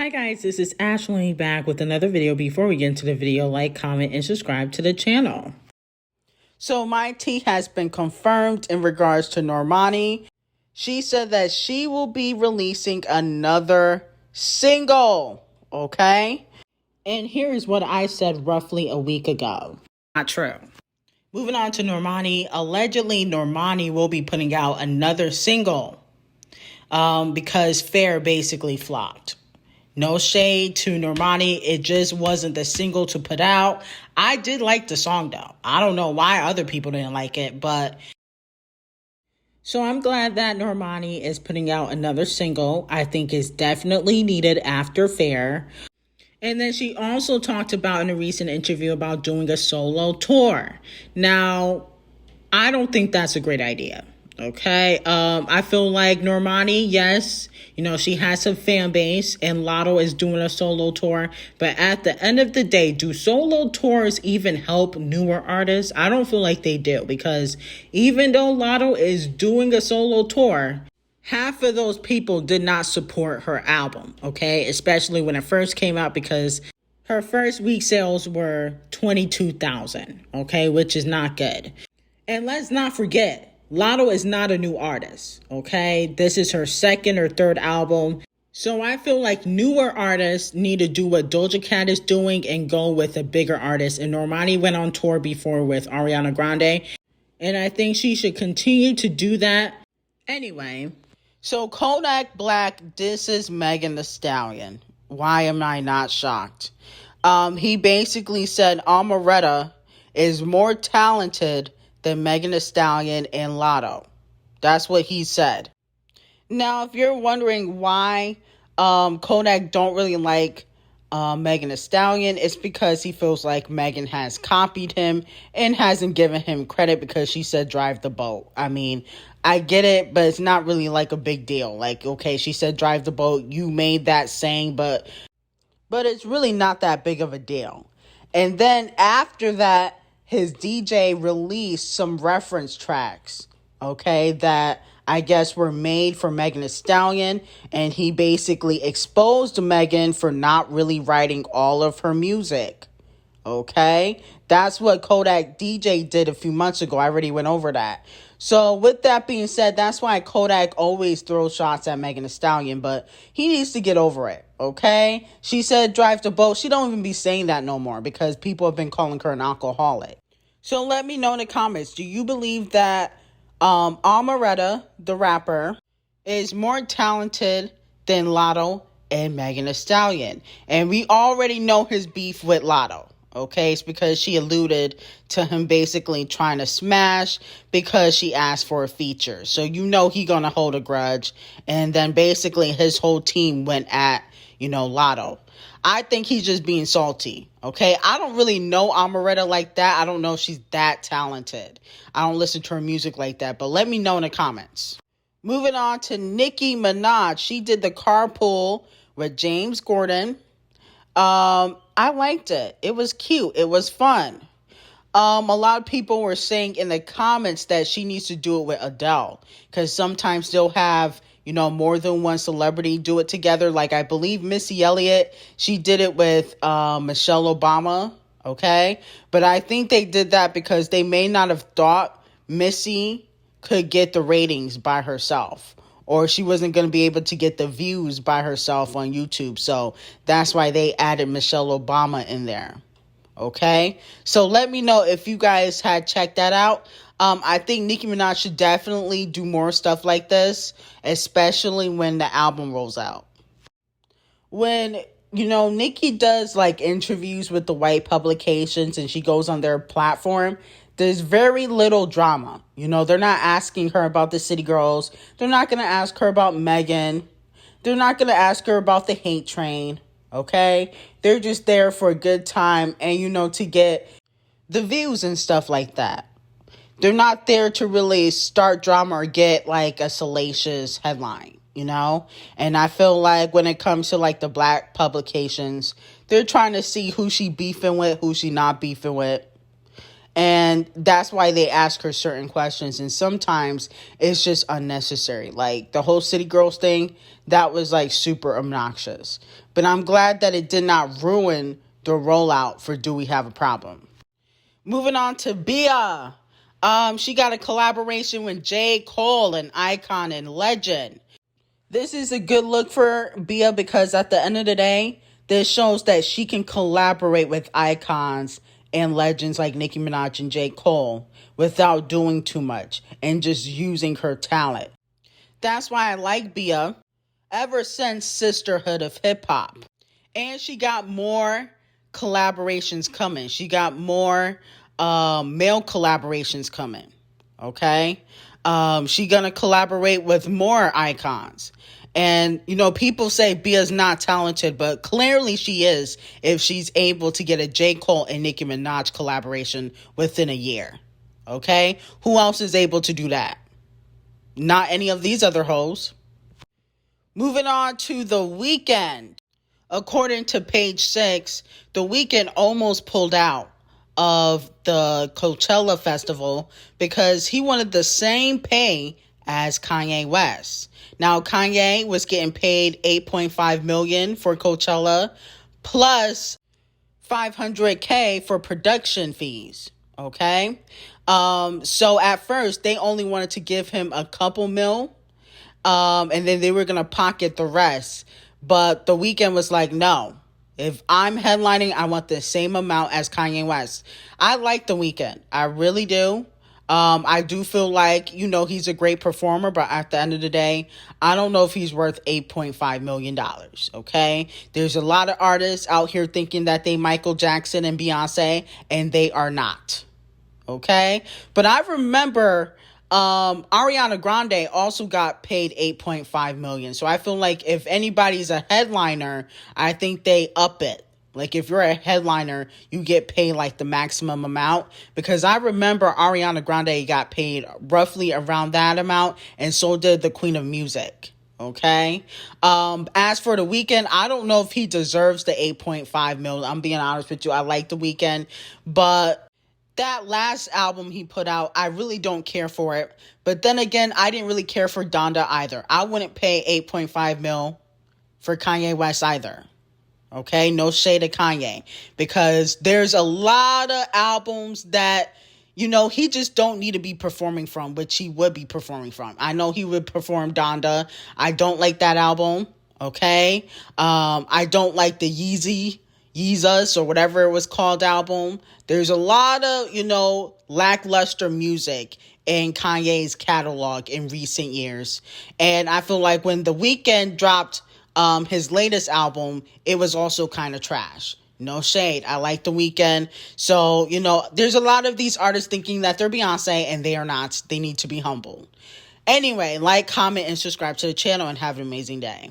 Hi guys, this is Ashley back with another video. Before we get into the video, like, comment, and subscribe to the channel. So my tea has been confirmed in regards to Normani. She said that she will be releasing another single, okay? And here's what I said roughly a week ago. Not true. Moving on to Normani. Allegedly, Normani will be putting out another single because Fair basically flopped. No shade to Normani. It just wasn't the single to put out. I did like the song though. I don't know why other people didn't like it, but so I'm glad that Normani is putting out another single. I think it's definitely needed after Fair. And then she also talked about in a recent interview about doing a solo tour. Now, I don't think that's a great idea. Okay, I feel like Normani, yes, she has a fan base and Lotto is doing a solo tour. But at the end of the day, do solo tours even help newer artists? I don't feel like they do, because even though Lotto is doing a solo tour, half of those people did not support her album, okay? Especially when it first came out, because her first week sales were 22,000, okay? Which is not good. And let's not forget, Lotto is not a new artist, okay? This is her second or third album. So I feel like newer artists need to do what Doja Cat is doing and go with a bigger artist. And Normani went on tour before with Ariana Grande, and I think she should continue to do that. Anyway, so Kodak Black disses Megan Thee Stallion. Why am I not shocked? He basically said Amaretta is more talented than Megan Thee Stallion and Lotto. That's what he said. Now, if you're wondering why Kodak don't really like Megan Thee Stallion, it's because he feels like Megan has copied him and hasn't given him credit because she said drive the boat. I mean, I get it, but it's not really like a big deal. Like, okay, she said drive the boat, you made that saying, but it's really not that big of a deal. And then after that, his DJ released some reference tracks, okay, that I guess were made for Megan Thee Stallion, and he basically exposed Megan for not really writing all of her music, okay? That's what Kodak DJ did a few months ago. I already went over that. So with that being said, that's why Kodak always throws shots at Megan Thee Stallion, but he needs to get over it, okay? She said drive the boat. She don't even be saying that no more because people have been calling her an alcoholic. So let me know in the comments, do you believe that Amaretta, the rapper, is more talented than Lotto and Megan Thee Stallion? And we already know his beef with Lotto, okay? It's because she alluded to him basically trying to smash because she asked for a feature. So he gonna hold a grudge. And then basically his whole team went at, Lotto. I think he's just being salty, okay? I don't really know Amaretta like that. I don't know if she's that talented. I don't listen to her music like that, but let me know in the comments. Moving on to Nicki Minaj. She did the Carpool with James Gordon. I liked it. It was cute. It was fun. A lot of people were saying in the comments that she needs to do it with Adele, because sometimes they'll have more than one celebrity do it together. Like I believe Missy Elliott, she did it with Michelle Obama, okay? But I think they did that because they may not have thought Missy could get the ratings by herself, or she wasn't going to be able to get the views by herself on YouTube. So that's why they added Michelle Obama in there, okay? So let me know if you guys had checked that out. I think Nicki Minaj should definitely do more stuff like this, especially when the album rolls out. When, Nicki does like interviews with the white publications and she goes on their platform, there's very little drama. They're not asking her about the City Girls. They're not going to ask her about Megan. They're not going to ask her about the hate train, okay? They're just there for a good time and, to get the views and stuff like that. They're not there to really start drama or get like a salacious headline, And I feel like when it comes to like the black publications, they're trying to see who she beefing with, who she not beefing with. And that's why they ask her certain questions. And sometimes it's just unnecessary. Like the whole City Girls thing, that was like super obnoxious. But I'm glad that it did not ruin the rollout for Do We Have a Problem. Moving on to Bia. She got a collaboration with J. Cole, an icon and legend. This is a good look for Bia because at the end of the day, this shows that she can collaborate with icons and legends like Nicki Minaj and J. Cole without doing too much and just using her talent. That's why I like Bia ever since Sisterhood of Hip Hop. And she got more collaborations coming. She got more male collaborations coming. Okay? She gonna collaborate with more icons. And, people say Bia's not talented, but clearly she is if she's able to get a J. Cole and Nicki Minaj collaboration within a year. Okay? Who else is able to do that? Not any of these other hoes. Moving on to The Weeknd. According to Page 6, The Weeknd almost pulled out of the Coachella festival because he wanted the same pay as Kanye West. Now, Kanye was getting paid $8.5 million for Coachella plus $500K for production fees. Okay? So at first, they only wanted to give him a couple mil, and then they were going to pocket the rest. But The Weeknd was like, no. If I'm headlining, I want the same amount as Kanye West. I like The Weeknd. I really do. I do feel like, he's a great performer, but at the end of the day, I don't know if he's worth $8.5 million, okay? There's a lot of artists out here thinking that they Michael Jackson and Beyonce, and they are not, okay? But I remember Ariana Grande also got paid $8.5 million. So I feel like if anybody's a headliner, I think they up it. Like if you're a headliner, you get paid like the maximum amount. Because I remember Ariana Grande got paid roughly around that amount, and so did the Queen of Music. Okay. As for The Weeknd, I don't know if he deserves the $8.5 million. I'm being honest with you. I like The Weeknd, but that last album he put out, I really don't care for it. But then again, I didn't really care for Donda either. I wouldn't pay $8.5 million for Kanye West either. Okay, no shade of Kanye. Because there's a lot of albums that, he just don't need to be performing from, which he would be performing from. I know he would perform Donda. I don't like that album. Okay. I don't like the Yeezus or whatever it was called album. There's a lot of, lackluster music in Kanye's catalog in recent years. And I feel like when The Weeknd dropped his latest album, it was also kind of trash. No shade. I like The Weeknd. So, there's a lot of these artists thinking that they're Beyonce and they are not. They need to be humble. Anyway, like, comment, and subscribe to the channel and have an amazing day.